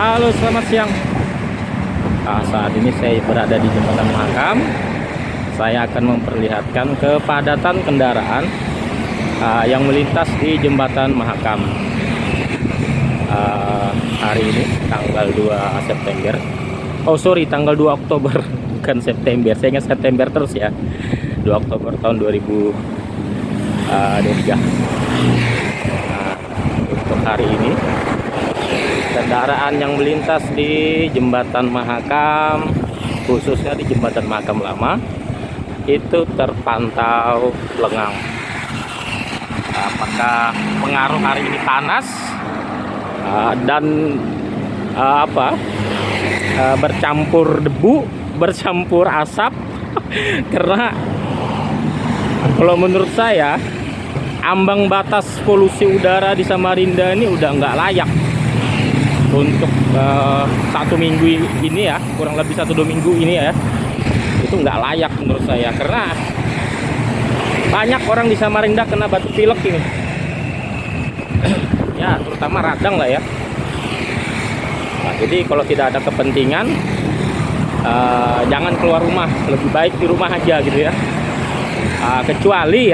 Halo, selamat siang. Saat ini saya berada di Jembatan Mahakam. Saya akan memperlihatkan kepadatan kendaraan yang melintas di Jembatan Mahakam. Hari ini tanggal 2 September. Oh sorry, tanggal 2 Oktober bukan September. Saya ingat September terus ya. 2 Oktober tahun 2023. Untuk hari ini kendaraan yang melintas di Jembatan Mahakam, khususnya di Jembatan Mahakam Lama, itu terpantau lengang. Apakah pengaruh hari ini panas dan bercampur debu, bercampur asap? Karena kalau menurut saya ambang batas polusi udara di Samarinda ini udah nggak layak untuk 1 minggu ini ya, kurang lebih 1-2 minggu ini ya, itu nggak layak menurut saya, karena banyak orang di Samarinda kena batuk pilek ini ya, terutama radang lah ya. Nah, jadi kalau tidak ada kepentingan, jangan keluar rumah, lebih baik di rumah aja gitu ya. Kecuali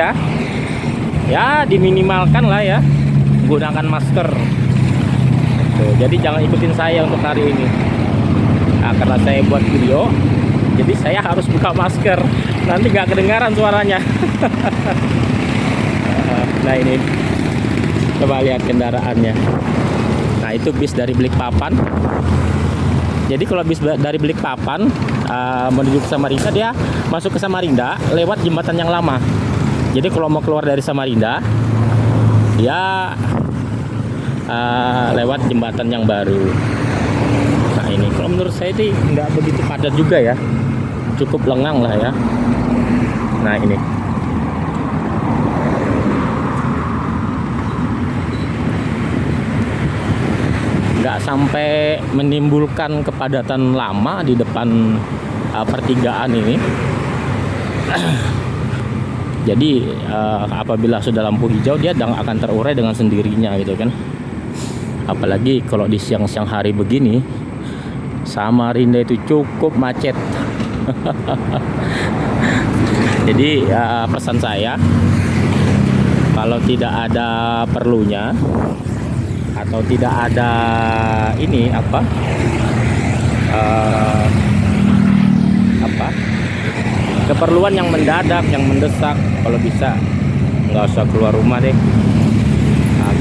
ya diminimalkan lah ya, gunakan masker. Tuh, jadi jangan ikutin saya untuk hari ini. Karena saya buat video, jadi saya harus buka masker, nanti nggak kedengaran suaranya. Nah ini, coba lihat kendaraannya. Nah itu bis dari Balikpapan. Jadi kalau bis dari Balikpapan menuju ke Samarinda, dia masuk ke Samarinda lewat jembatan yang lama. Jadi kalau mau keluar dari Samarinda, dia lewat jembatan yang baru. Nah ini kalau menurut saya sih nggak begitu padat juga ya, cukup lengang lah ya. Nah ini nggak sampai menimbulkan kepadatan lama di depan pertigaan ini. Jadi apabila sudah lampu hijau, dia akan terurai dengan sendirinya gitu kan. Apalagi kalau di siang-siang hari begini, Samarinda itu cukup macet. Jadi pesan saya, kalau tidak ada perlunya atau tidak ada keperluan yang mendadak, yang mendesak, kalau bisa nggak usah keluar rumah deh.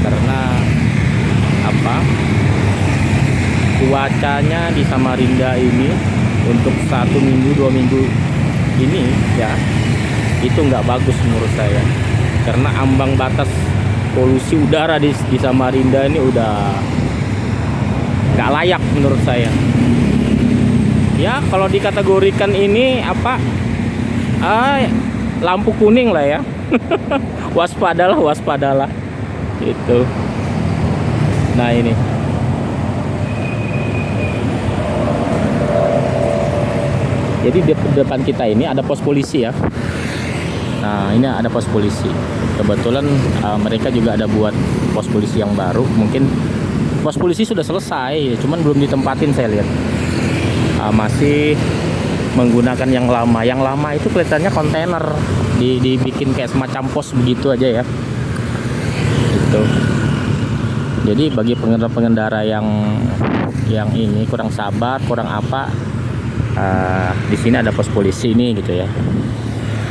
Karena cuacanya di Samarinda ini untuk 1 minggu 2 minggu ini ya, itu nggak bagus menurut saya, karena ambang batas polusi udara di Samarinda ini udah nggak layak menurut saya ya. Kalau dikategorikan ini lampu kuning lah ya. waspadalah itu. Nah ini jadi di depan kita ini ada pos polisi ya. Nah ini ada pos polisi, kebetulan mereka juga ada buat pos polisi yang baru. Mungkin pos polisi sudah selesai, cuman belum ditempatin saya lihat. Masih menggunakan yang lama. Yang lama itu kelihatannya kontainer, dibikin kayak semacam pos begitu aja ya. Itu. Jadi bagi pengendara-pengendara yang ini kurang sabar, kurang di sini ada pos polisi ini gitu ya.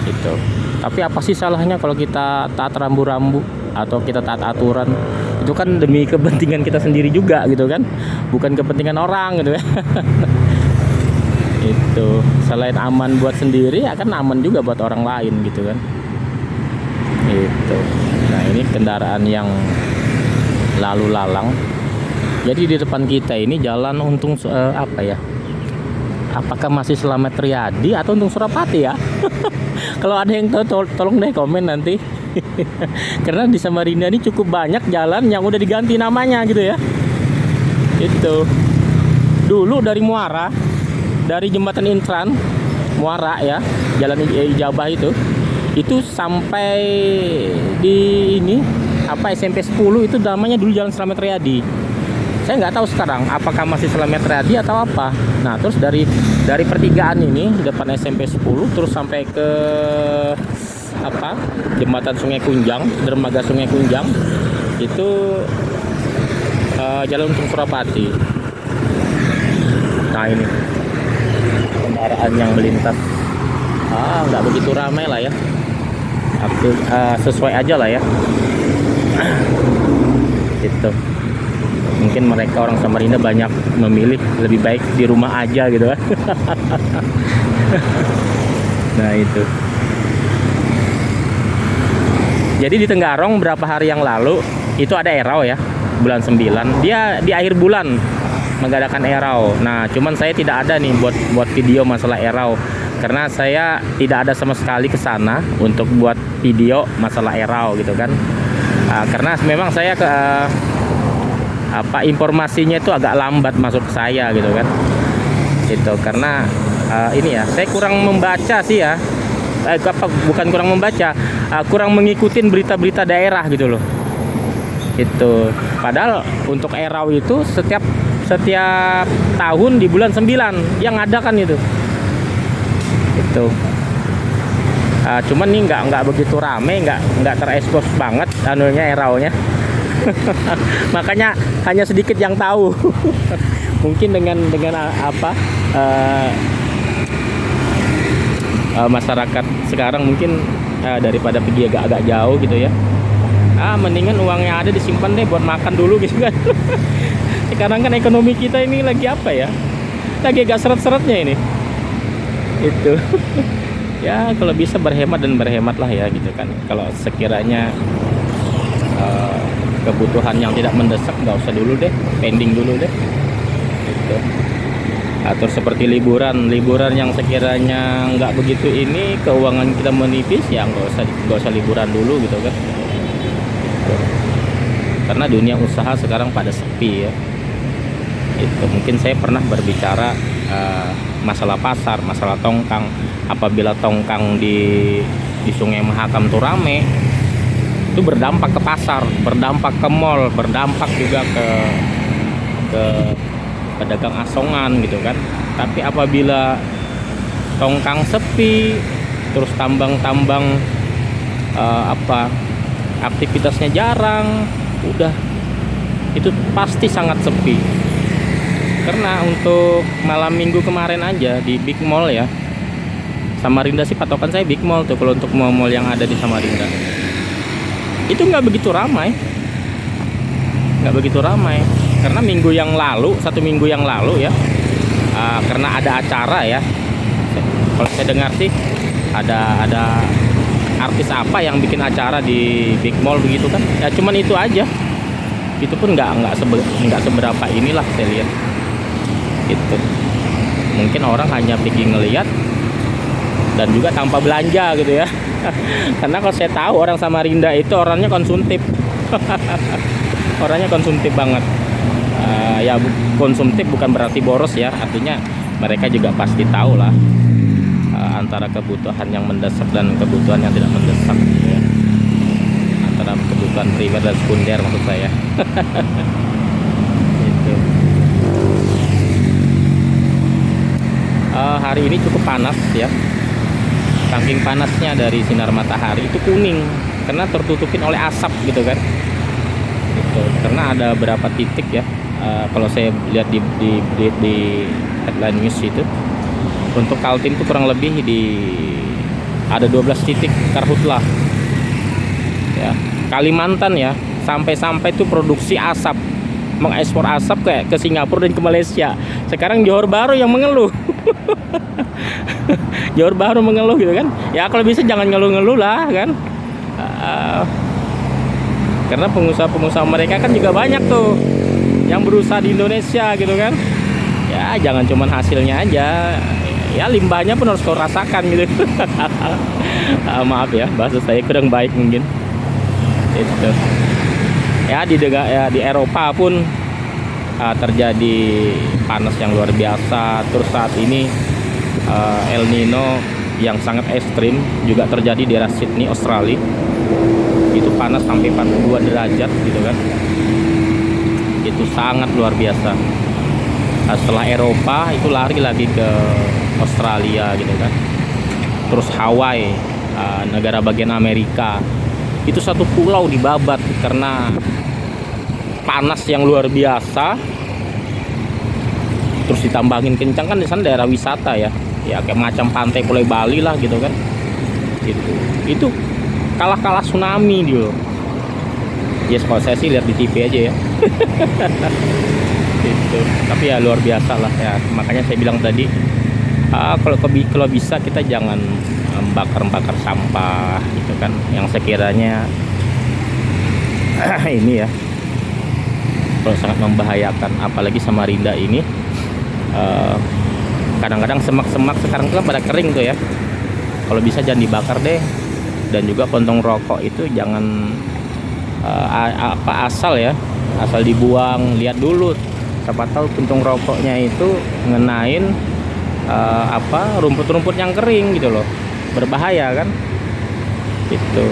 Itu. Tapi apa sih salahnya kalau kita taat rambu-rambu atau kita taat aturan? Itu kan demi kepentingan kita sendiri juga gitu kan, bukan kepentingan orang gitu ya. Itu selain aman buat sendiri, akan aman juga buat orang lain gitu kan. Itu. Nah ini kendaraan yang lalu lalang. Jadi di depan kita ini jalan Untung apakah masih Slamet Riyadi atau Untung Surapati ya? Kalau ada yang tahu, tolong deh komen nanti. Karena di Samarinda ini cukup banyak jalan yang udah diganti namanya gitu ya. Itu dulu dari Muara, dari jembatan Intran Muara ya, jalan Ijabah itu sampai di SMP 10 itu namanya dulu Jalan Slamet Riyadi. Saya nggak tahu sekarang apakah masih Slamet Riyadi atau apa. Nah, terus dari pertigaan ini depan SMP 10 terus sampai ke apa? Jembatan Sungai Kunjang, dermaga Sungai Kunjang itu jalan untuk Surapati. Nah, ini kendaraan yang melintas nggak begitu ramai lah ya. Sesuai aja lah ya. Gitu. Mungkin mereka orang Samarinda banyak memilih lebih baik di rumah aja gitu kan. Nah, itu. Jadi di Tenggarong berapa hari yang lalu itu ada erau ya, bulan 9. Dia di akhir bulan mengadakan erau. Nah, cuman saya tidak ada nih buat video masalah erau karena saya tidak ada sama sekali ke sana untuk buat video masalah erau gitu kan. Karena memang saya informasinya itu agak lambat masuk ke saya gitu kan. Itu karena ini ya, saya kurang membaca sih ya. Bukan kurang membaca, kurang mengikutin berita-berita daerah gitu loh. Itu padahal untuk erau itu setiap tahun di bulan 9 yang ada kan itu. Itu. Cuman nih nggak begitu rame, nggak terekspos banget anunya eraunya. Makanya hanya sedikit yang tahu. Mungkin dengan masyarakat sekarang mungkin daripada pergi agak jauh gitu ya. Mendingan uangnya ada disimpan deh buat makan dulu gitu kan. Sekarang kan ekonomi kita ini lagi apa ya? Lagi agak seret-seretnya ini. Itu. Ya kalau bisa berhemat lah ya gitu kan. Kalau sekiranya kebutuhan yang tidak mendesak nggak usah dulu deh, pending dulu deh gitu. Atau seperti liburan yang sekiranya nggak begitu ini, keuangan kita menipis ya nggak usah liburan dulu gitu kan gitu. Karena dunia usaha sekarang pada sepi ya. Itu mungkin saya pernah berbicara masalah pasar, masalah tongkang. Apabila tongkang di Sungai Mahakam tuh rame, itu berdampak ke pasar, berdampak ke mall, berdampak juga ke pedagang asongan gitu kan. Tapi apabila tongkang sepi, terus tambang-tambang aktivitasnya jarang, udah itu pasti sangat sepi. Karena untuk malam minggu kemarin aja di Big Mall ya, Samarinda sih patokan saya Big Mall tuh kalau untuk mall-mall yang ada di Samarinda. Itu nggak begitu ramai karena satu minggu yang lalu ya, karena ada acara ya, kalau saya dengar sih ada artis apa yang bikin acara di Big Mall begitu kan ya, cuman itu aja, itu pun nggak seberapa inilah saya lihat itu. Mungkin orang hanya pergi ngelihat dan juga tanpa belanja gitu ya. Karena kalau saya tahu orang Samarinda itu orangnya konsumtif. Orangnya konsumtif banget. Ya konsumtif bukan berarti boros ya, artinya mereka juga pasti tahu lah antara kebutuhan yang mendesak dan kebutuhan yang tidak mendesak gitu ya. Antara kebutuhan primer dan sekunder maksud saya. Gitu. Hari ini cukup panas ya. Saking panasnya dari sinar matahari itu kuning karena tertutupin oleh asap gitu kan. Gitu. Karena ada beberapa titik ya. Kalau saya lihat di headline news itu, untuk Kaltim itu kurang lebih ada 12 titik karhutlah. Ya, Kalimantan ya, sampai itu produksi asap, mengekspor asap ke Singapura dan ke Malaysia. Sekarang Johor Bahru yang mengeluh. Johor Bahru mengeluh gitu kan. Ya kalau bisa jangan ngeluh-ngeluh lah kan. Karena pengusaha mereka kan juga banyak tuh yang berusaha di Indonesia gitu kan. Ya jangan cuman hasilnya aja, ya limbahnya pun harus kau rasakan gitu. Maaf ya, bahasa saya kurang baik mungkin. Itu. Ya di Eropa pun terjadi panas yang luar biasa. Terus saat ini El Nino yang sangat ekstrim juga terjadi di daerah Sydney, Australia. Itu panas sampai 42 derajat gitu kan. Gitu. itu sangat luar biasa. Setelah Eropa itu lari lagi ke Australia gitu kan, terus Hawaii, negara bagian Amerika, itu satu pulau dibabat karena panas yang luar biasa. Terus ditambahin kencang kan, di sana daerah wisata ya kayak macam pantai Pulau Bali lah gitu kan. Itu kalah tsunami dia. Ya kalau saya sih lihat di TV aja ya. Gitu. Tapi ya luar biasa lah ya. Makanya saya bilang tadi, kalau bisa kita jangan bakar sampah gitu kan, yang sekiranya ini ya kalau sangat membahayakan. Apalagi Samarinda ini kadang-kadang semak-semak sekarang tuh pada kering tuh ya. Kalau bisa jangan dibakar deh. Dan juga puntung rokok itu jangan asal dibuang. Lihat dulu, siapa tahu puntung rokoknya itu ngenain rumput-rumput yang kering gitu loh, berbahaya kan itu.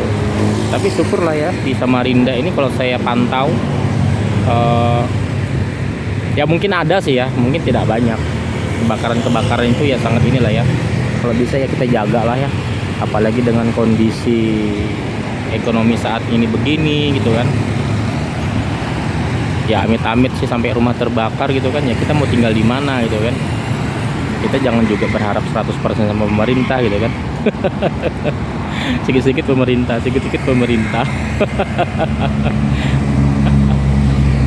Tapi syukurlah ya di Samarinda ini kalau saya pantau ya mungkin ada sih ya, mungkin tidak banyak kebakaran itu ya, sangat inilah ya. Kalau bisa ya kita jaga lah ya, apalagi dengan kondisi ekonomi saat ini begini gitu kan. Ya amit-amit sih sampai rumah terbakar gitu kan, ya kita mau tinggal di mana gitu kan. Kita jangan juga berharap 100% sama pemerintah gitu kan. Sedikit-sedikit pemerintah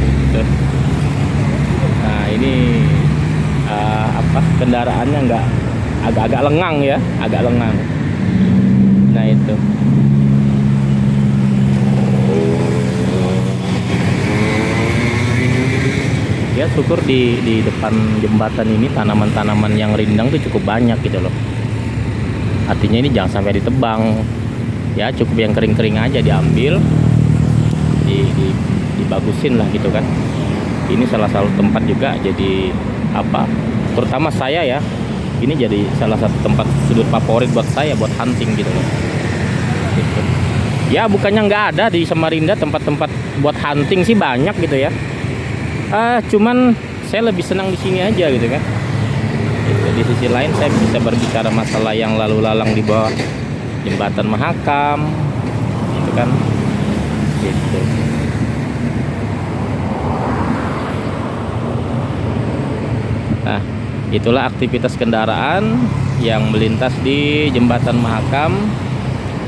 gitu. Nah ini kendaraannya agak lengang ya, nah itu. Ya syukur di depan jembatan ini tanaman-tanaman yang rindang tuh cukup banyak gitu loh. Artinya ini jangan sampai ditebang ya, cukup yang kering-kering aja diambil, dibagusin lah gitu kan. Ini salah satu tempat juga jadi terutama saya ya, ini jadi salah satu tempat sudut favorit buat saya buat hunting gitu loh gitu. Ya bukannya nggak ada di Samarinda tempat-tempat buat hunting sih, banyak gitu ya. Cuman saya lebih senang di sini aja gitu kan. Di sisi lain saya bisa berbicara masalah yang lalu lalang di bawah jembatan Mahakam gitu kan gitu. Nah itulah aktivitas kendaraan yang melintas di jembatan Mahakam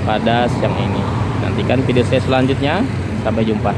pada siang ini. Nantikan video saya selanjutnya, sampai jumpa.